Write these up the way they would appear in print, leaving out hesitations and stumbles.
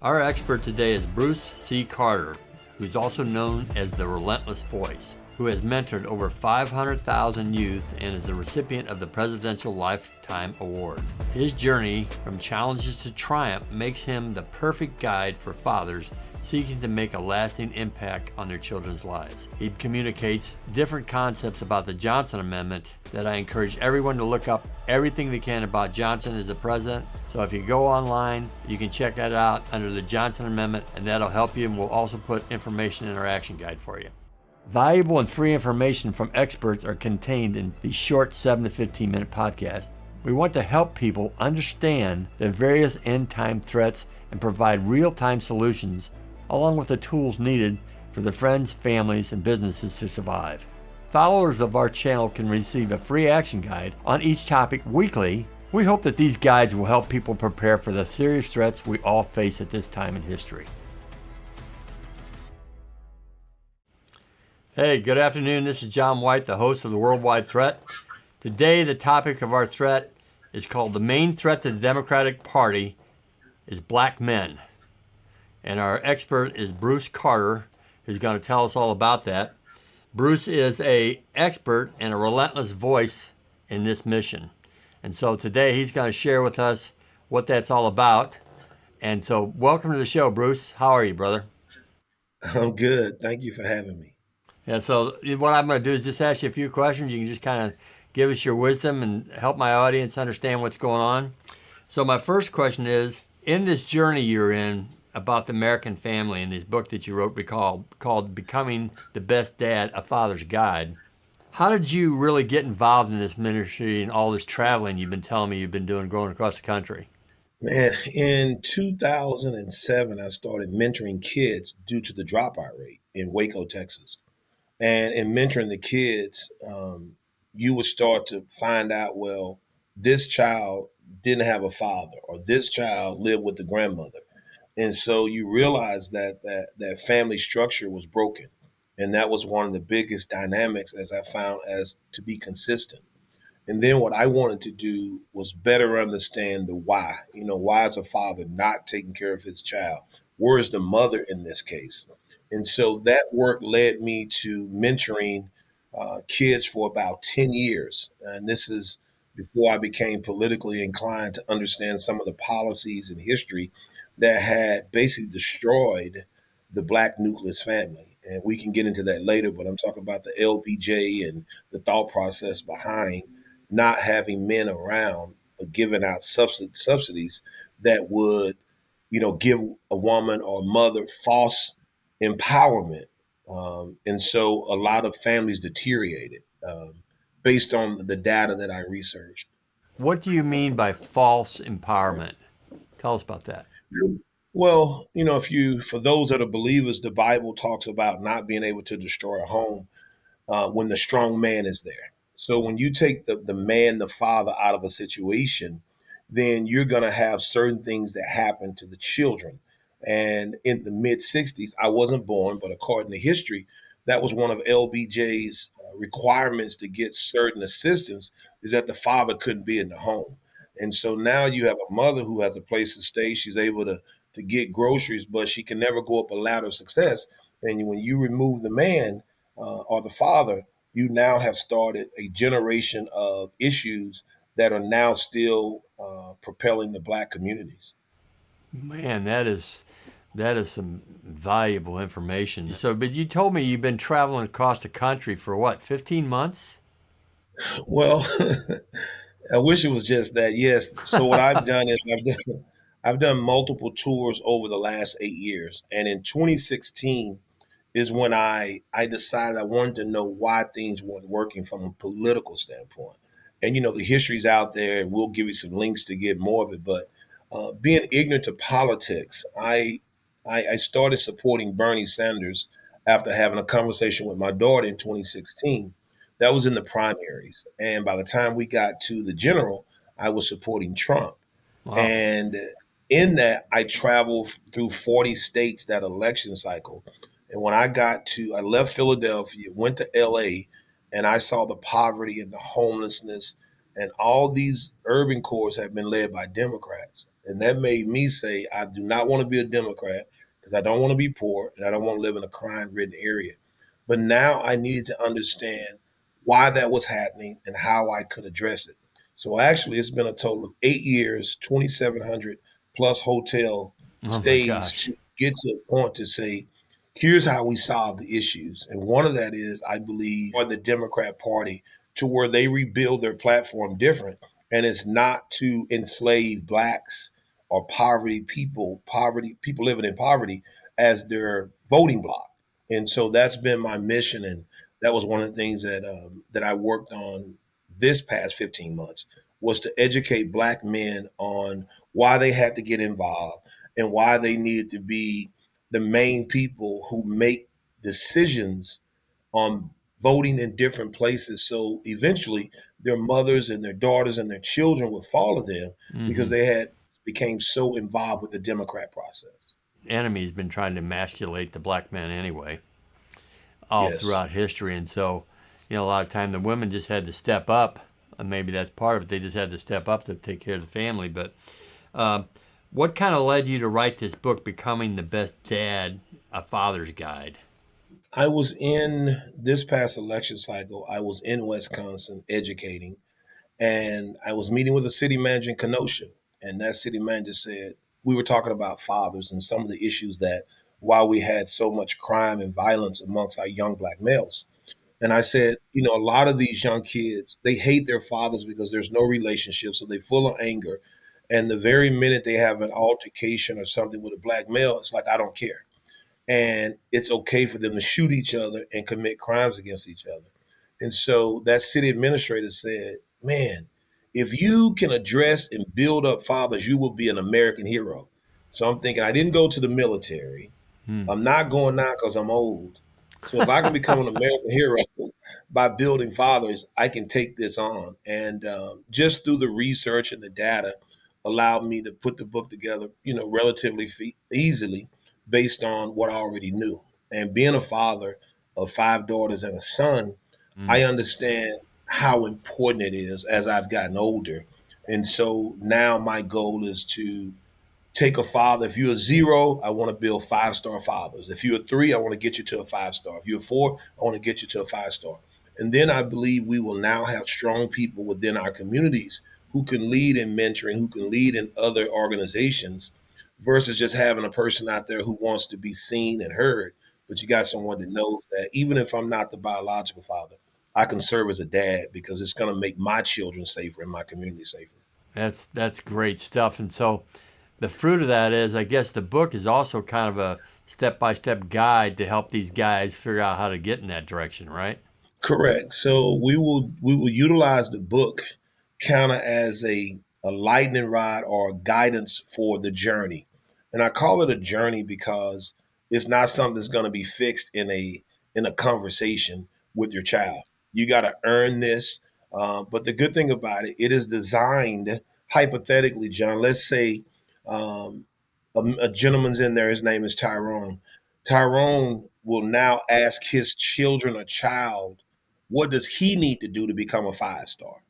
Our expert today is Bruce C. Carter, who's also known as the Relentless Voice, who has mentored over 500,000 youth and is the recipient of the Presidential Lifetime Award. His journey from challenges to triumph makes him the perfect guide for fathers seeking to make a lasting impact on their children's lives. He communicates different concepts about the Johnson Amendment that I encourage everyone to look up everything they can about Johnson as the president. So if you go online, you can check that out under the Johnson Amendment, and that'll help you, and we'll also put information in our action guide for you. Valuable and free information from experts are contained in these short 7 to 15 minute podcasts. We want to help people understand the various end time threats and provide real-time solutions along with the tools needed for their friends, families, and businesses to survive. Followers of our channel can receive a free action guide on each topic weekly. We hope that these guides will help people prepare for the serious threats we all face at this time in history. Hey, good afternoon. This is John White, the host of the Worldwide Threat. Today, the topic of our threat is called the main threat to the Democratic Party is black men. And our expert is Bruce Carter, who's going to tell us all about that. Bruce is an expert and a relentless voice in this mission. And so today he's going to share with us what that's all about. And so welcome to the show, Bruce. How are you, brother? I'm good. Thank you for having me. Yeah, so what I'm going to do is just ask you a few questions. You can just kind of give us your wisdom and help my audience understand what's going on. So my first question is, in this journey you're in about the American family, in this book that you wrote called Becoming the Best Dad, A Father's Guide, how did you really get involved in this ministry and all this traveling you've been telling me you've been doing going across the country? Man, in 2007, I started mentoring kids due to the dropout rate in Waco, Texas. And in mentoring the kids, you would start to find out, well, this child didn't have a father, or this child lived with the grandmother. And so you realize that family structure was broken. And that was one of the biggest dynamics, as I found, as to be consistent. And then what I wanted to do was better understand the why. Why is a father not taking care of his child? Where is the mother in this case? And so that work led me to mentoring kids for about 10 years. And this is before I became politically inclined to understand some of the policies and history that had basically destroyed the Black nucleus family. And we can get into that later, but I'm talking about the LBJ and the thought process behind not having men around, but giving out subsidies that would, give a woman or mother false empowerment. And so a lot of families deteriorated based on the data that I researched. What do you mean by false empowerment? Tell us about that. Well, for those that are believers, the Bible talks about not being able to destroy a home when the strong man is there. So when you take the man, the father out of a situation, then you're going to have certain things that happen to the children. And in the mid 60s, I wasn't born, but according to history, that was one of LBJ's requirements to get certain assistance is that the father couldn't be in the home. And so now you have a mother who has a place to stay. She's able to get groceries, but she can never go up a ladder of success. And when you remove the man or the father, you now have started a generation of issues that are now still propelling the Black communities. Man, that is some valuable information. So, but you told me you've been traveling across the country for what, 15 months? Well, I wish it was just that. Yes. So what I've done is I've done multiple tours over the last 8 years, and in 2016 is when I decided I wanted to know why things weren't working from a political standpoint. And the history's out there, and we'll give you some links to get more of it. But being ignorant to politics, I started supporting Bernie Sanders after having a conversation with my daughter in 2016. That was in the primaries, and by the time we got to the general, I was supporting Trump. Wow. And in that, I traveled through 40 states that election cycle. And when I left Philadelphia, went to LA, and I saw the poverty and the homelessness And all these urban cores have been led by Democrats. And that made me say, I do not want to be a Democrat because I don't want to be poor and I don't want to live in a crime ridden area. But now I needed to understand why that was happening and how I could address it. So actually, it's been a total of 8 years, 2,700 plus hotel Oh my stays gosh. to get to a point to say, here's how we solve the issues. And one of that is, I believe, or the Democrat Party to where they rebuild their platform different. And it's not to enslave blacks or poverty people living in poverty as their voting bloc. And so that's been my mission, and that was one of the things that I worked on this past 15 months was to educate black men on why they had to get involved and why they needed to be the main people who make decisions on voting in different places. So eventually their mothers and their daughters and their children would follow them because Hmm. they had became so involved with the Democrat process. Enemy's been trying to emasculate the black man anyway, all Yes. throughout history. And so, a lot of time the women just had to step up. And maybe that's part of it. They just had to step up to take care of the family. But uh, what kind of led you to write this book, Becoming the Best Dad, A Father's Guide? I was in this past election cycle, I was in Wisconsin educating, and I was meeting with a city manager in Kenosha. And that city manager said, we were talking about fathers and some of the issues that why we had so much crime and violence amongst our young black males. And I said, a lot of these young kids, they hate their fathers because there's no relationship. So they're full of anger. And the very minute they have an altercation or something with a black male, it's like, I don't care. And it's okay for them to shoot each other and commit crimes against each other. And so that city administrator said, man, if you can address and build up fathers, you will be an American hero. So I'm thinking, I didn't go to the military. Hmm. I'm not going now because I'm old. So if I can become an American hero by building fathers, I can take this on. And just through the research and the data, allowed me to put the book together, relatively easily based on what I already knew. And being a father of five daughters and a son, Hmm. I understand how important it is as I've gotten older. And so now my goal is to take a father. If you're a zero, I want to build 5-star fathers. If you're a three, I want to get you to a 5-star. If you're a four, I want to get you to a 5-star. And then I believe we will now have strong people within our communities who can lead in mentoring, who can lead in other organizations versus just having a person out there who wants to be seen and heard. But you got someone that knows that even if I'm not the biological father, I can serve as a dad because it's going to make my children safer and my community safer. That's great stuff. And so the fruit of that is, I guess, the book is also kind of a step by step guide to help these guys figure out how to get in that direction, right? Correct. So we will utilize the book kind of as a lightning rod or a guidance for the journey. And I call it a journey because it's not something that's going to be fixed in a conversation with your child. You got to earn this. But the good thing about it, it is designed hypothetically, John. Let's say um, a gentleman's in there. His name is Tyrone. Tyrone will now ask his children or child, what does he need to do to become a 5-star?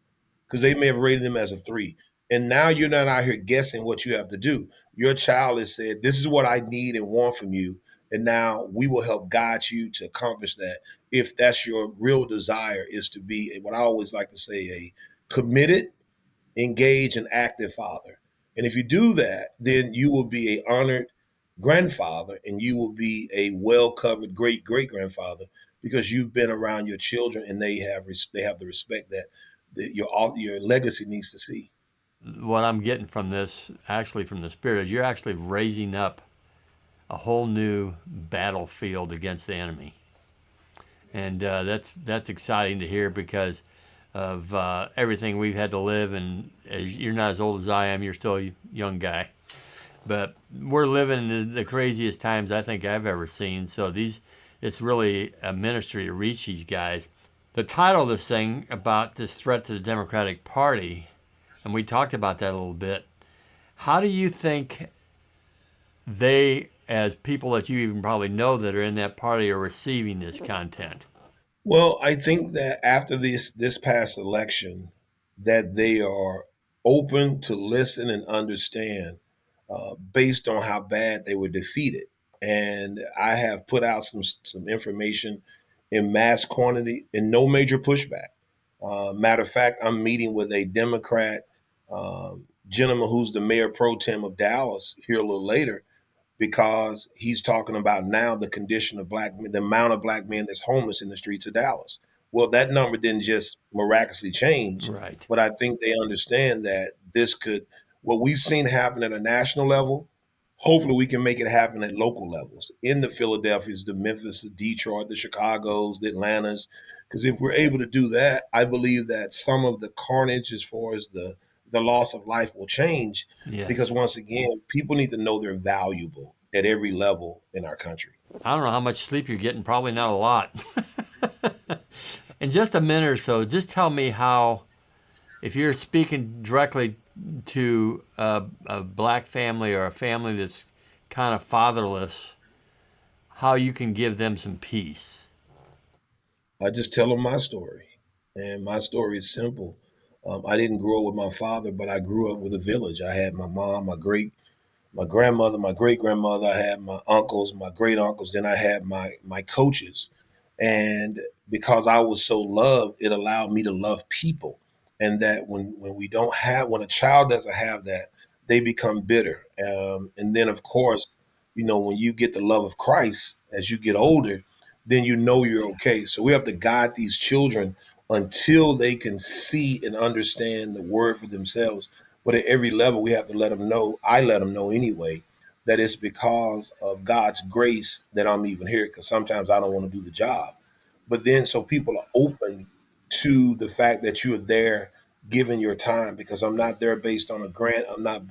Because they may have rated him as a three. And now you're not out here guessing what you have to do. Your child has said, this is what I need and want from you. And now we will help guide you to accomplish that. If that's your real desire, is to be what I always like to say, a committed, engaged, and active father. And if you do that, then you will be a honored grandfather and you will be a well covered great great grandfather because you've been around your children and they have the respect that your legacy needs to see. What I'm getting from this, actually from the spirit, is you're actually raising up a whole new battlefield against the enemy, and that's exciting to hear because of everything we've had to live. And you're not as old as I am; you're still a young guy, but we're living in the craziest times I think I've ever seen. So it's really a ministry to reach these guys. The title of this thing about this threat to the Democratic Party, and we talked about that a little bit. How do you think they, as people that you even probably know that are in that party, are receiving this content? Well, I think that after this past election, that they are open to listen and understand based on how bad they were defeated. And I have put out some information in mass quantity and no major pushback. Matter of fact, I'm meeting with a Democrat gentleman who's the mayor pro tem of Dallas here a little later because he's talking about now the condition of black men, the amount of black men that's homeless in the streets of Dallas. Well, that number didn't just miraculously change, Right. but I think they understand that this could, what we've seen happen at a national level, hopefully we can make it happen at local levels in the Philadelphias, the Memphis, the Detroit, the Chicagos, the Atlantas. Because if we're able to do that, I believe that some of the carnage as far as the loss of life will change because Yes. once again, people need to know they're valuable at every level in our country. I don't know how much sleep you're getting. Probably not a lot. In just a minute or so, just tell me how, if you're speaking directly to a black family or a family that's kind of fatherless, how you can give them some peace. I just tell them my story, and my story is simple. I didn't grow up with my father, but I grew up with a village. I had my mom, my grandmother, my great grandmother. I had my uncles, my great uncles. Then I had my coaches, and because I was so loved, it allowed me to love people. And that when we don't have, when a child doesn't have that, they become bitter. And then of course, when you get the love of Christ as you get older, then you know you're okay. So we have to guide these children until they can see and understand the word for themselves. But at every level, we have to let them know. I let them know anyway that it's because of God's grace that I'm even here. Because sometimes I don't want to do the job, but then so people are open to the fact that you're there giving your time because I'm not there based on a grant. I'm not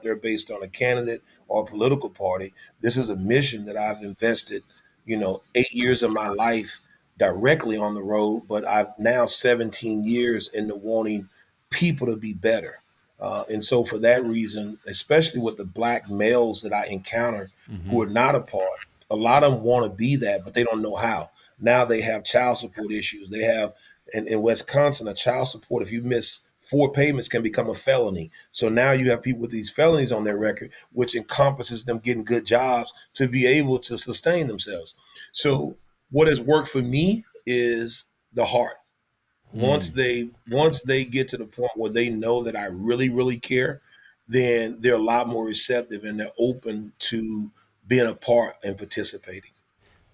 there based on a candidate or a political party. This is a mission that I've invested, 8 years of my life directly on the road, but I've now 17 years into wanting people to be better. And so for that reason, especially with the black males that I encounter Hmm. who are not a part, a lot of them want to be that, but they don't know how. Now they have child support issues. They have in Wisconsin a child support. If you miss four payments, can become a felony. So now you have people with these felonies on their record, which encompasses them getting good jobs to be able to sustain themselves. So what has worked for me is the heart. Once Mm. they get to the point where they know that I really really care, then they're a lot more receptive and they're open to being a part and participating.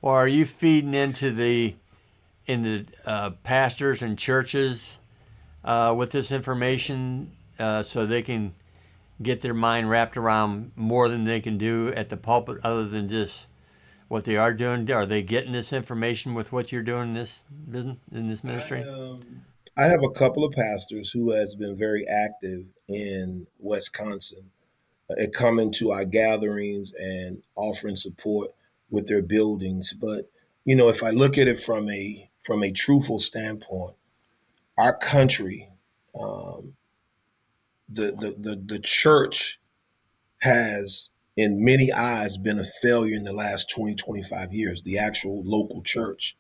Or are you feeding into the pastors and churches with this information so they can get their mind wrapped around more than they can do at the pulpit, other than just what they are doing? Are they getting this information with what you're doing in this business, in this I ministry? I have a couple of pastors who has been very active in Wisconsin and coming to our gatherings and offering support with their buildings. But if I look at it from a truthful standpoint, our country, um, the church has in many eyes been a failure in the last 20-25 years, the actual local church.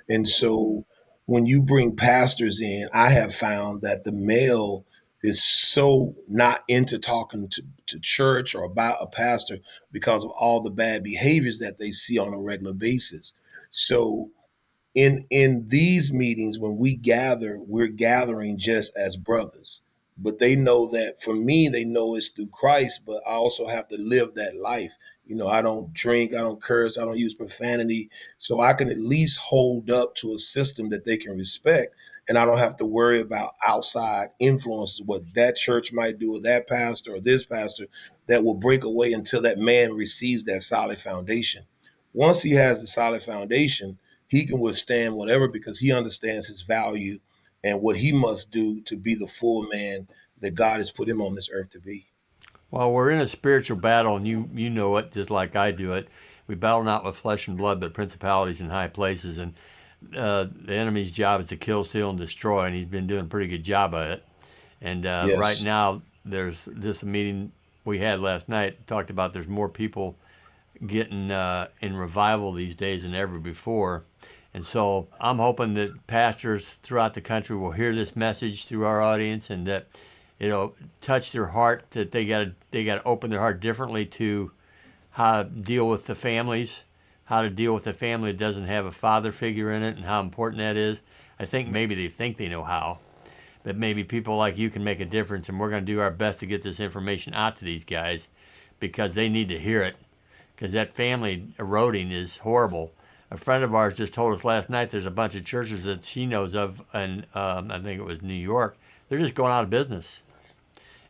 And so when you bring pastors in, I have found that the male is so not into talking to church or about a pastor because of all the bad behaviors that they see on a regular basis. So in these meetings when we gather, we're gathering just as brothers, but they know that for me, they know it's through Christ, but I also have to live that life. I don't drink, I don't curse, I don't use profanity, so I can at least hold up to a system that they can respect, and I don't have to worry about outside influences, what that church might do or that pastor or this pastor, that will break away until that man receives that solid foundation. Once he has the solid foundation, he can withstand whatever because he understands his value and what he must do to be the full man that God has put him on this earth to be. Well, we're in a spiritual battle, and you know it just like I do it. We battle not with flesh and blood, but principalities in high places. And the enemy's job is to kill, steal, and destroy, and he's been doing a pretty good job at it. And right Yes. now, there's this meeting we had last night talked about. There's more people getting in revival these days than ever before, And so I'm hoping that pastors throughout the country will hear this message through our audience, and that it'll touch their heart, that they got to open their heart differently to how to deal with the families, how to deal with a family that doesn't have a father figure in it, and how important that is. I think maybe they think they know how, but maybe people like you can make a difference, and we're going to do our best to get this information out to these guys because they need to hear it, because that family eroding is horrible. A friend of ours just told us last night there's a bunch of churches that she knows of, and I think it was New York, they're just going out of business.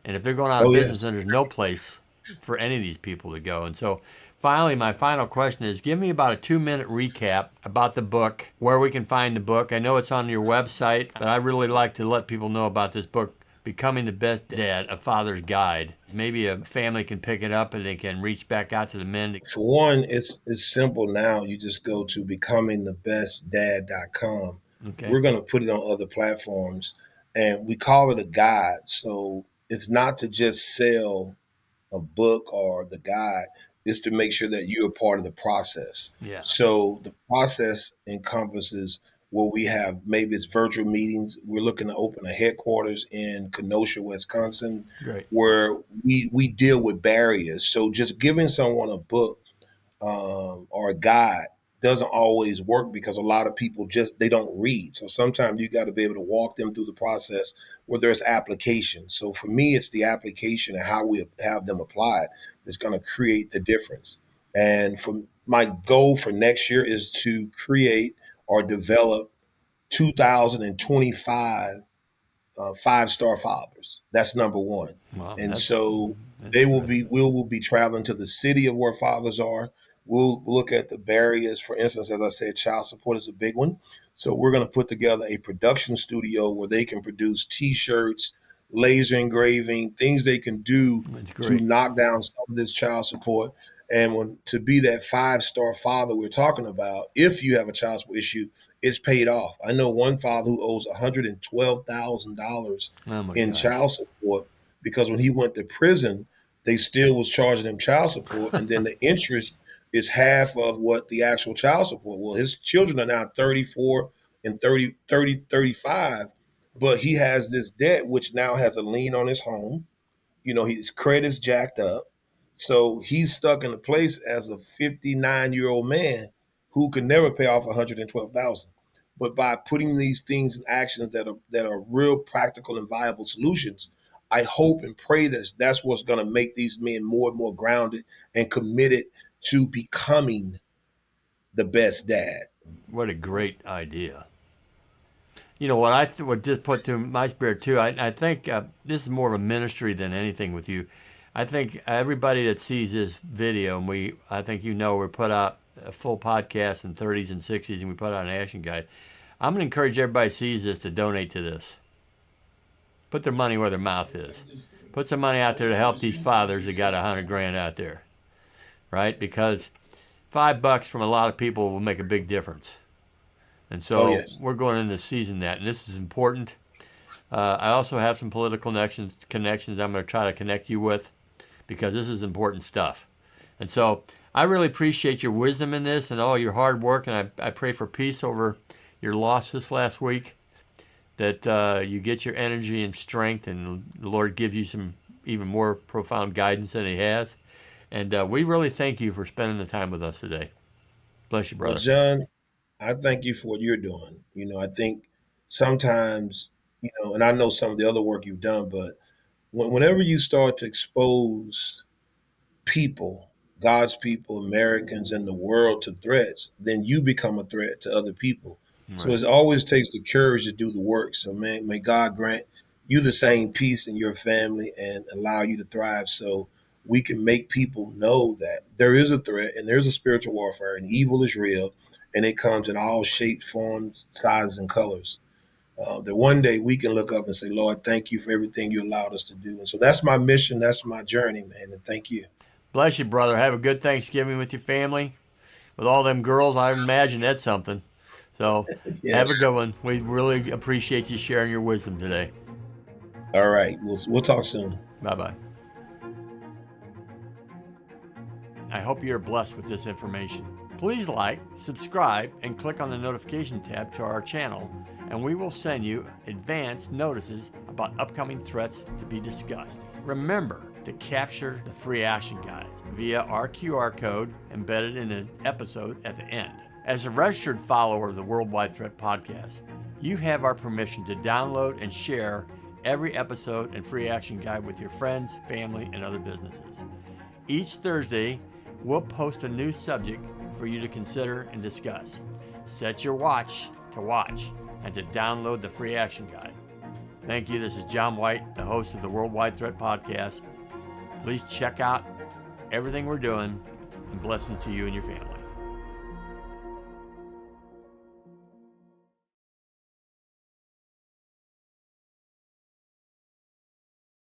And if they're going out of Oh business, yes. then there's no place for any of these people to go. And so finally, my final question is, give me about a 2-minute recap about the book, where we can find the book. I know it's on your website, but I really like to let people know about this book, Becoming the Best Dad, A Father's Guide. Maybe a family can pick it up and they can reach back out to the men. For one, it's simple now. You just go to becomingthebestdad.com. Okay. We're going to put it on other platforms, and we call it a guide. So it's not to just sell a book or the guide, is to make sure that you're a part of the process. Yeah. So the process encompasses where we have, maybe it's virtual meetings. We're looking to open a headquarters in Kenosha, Wisconsin, Great. where we deal with barriers. So just giving someone a book or a guide doesn't always work, because a lot of people just, they don't read. So sometimes you got to be able to walk them through the process where there's application. So for me, it's the application and how we have them applied that's going to create the difference. And for my goal for next year is to create or develop 2025 5-star fathers. That's number one. Wow, And that's so that's we will be traveling to the city of where fathers are. We'll look at the barriers. For instance, as I said, child support is a big one. So we're going to put together a production studio where they can produce T-shirts, laser engraving, things they can do that's to great. knock down some of this child support. And when to be that 5-star father we're talking about, if you have a child support issue, it's paid off. I know one father who owes $112,000 Oh my in gosh. child support, because when he went to prison, they still was charging him child support, and then the interest is half of what the actual child support. Well, his children are now 34 and 35, but he has this debt which now has a lien on his home. His credit's jacked up. So he's stuck in a place as a 59-year-old man who could never pay off 112,000. But by putting these things in action that are real practical and viable solutions, I hope and pray that that's what's going to make these men more and more grounded and committed to becoming the best dad. What a great idea. You know what I would just put to my spirit too. I think this is more of a ministry than anything with you. I think everybody that sees this video, and I think we put out a full podcast in 30s and 60s, and we put out an action guide. I'm gonna encourage everybody that sees this to donate to this. Put their money where their mouth is. Put some money out there to help these fathers that got $100,000 out there, right? Because $5 from a lot of people will make a big difference. And Oh so yes. we're going into season that, and this is important. I also have some political connections I'm going to try to connect you with, because this is important stuff. And so I really appreciate your wisdom in this and all your hard work, and I pray for peace over your loss this last week, that you get your energy and strength, and the Lord give you some even more profound guidance than He has. And we really thank you for spending the time with us today. Bless you, Well, brother. John, I thank you for what you're doing. I think sometimes, and I know some of the other work you've done, but whenever you start to expose people, God's people, Americans, and the world to threats, then you become a threat to other people. So Right. it always takes the courage to do the work. So, man, may God grant you the same peace in your family and allow you to thrive, so we can make people know that there is a threat and there's a spiritual warfare, and evil is real, and it comes in all shapes, forms, sizes, and colors. That one day we can look up and say, Lord, thank you for everything you allowed us to do. And so that's my mission. That's my journey, man. And thank you. Bless you, brother. Have a good Thanksgiving with your family. With all them girls, I imagine that's something. So have a Yes. good one. We really appreciate you sharing your wisdom today. All right. We'll talk soon. Bye-bye. I hope you're blessed with this information. Please like, subscribe, and click on the notification tab to our channel, and we will send you advance notices about upcoming threats to be discussed. Remember to capture the free action guides via our QR code embedded in an episode at the end. As a registered follower of the Worldwide Threat Podcast, you have our permission to download and share every episode and free action guide with your friends, family, and other businesses. Each Thursday, we'll post a new subject for you to consider and discuss. Set your watch to watch and to download the free action guide. Thank you. This is John White, the host of the Worldwide Threat Podcast. Please check out everything we're doing, and blessings to you and your family.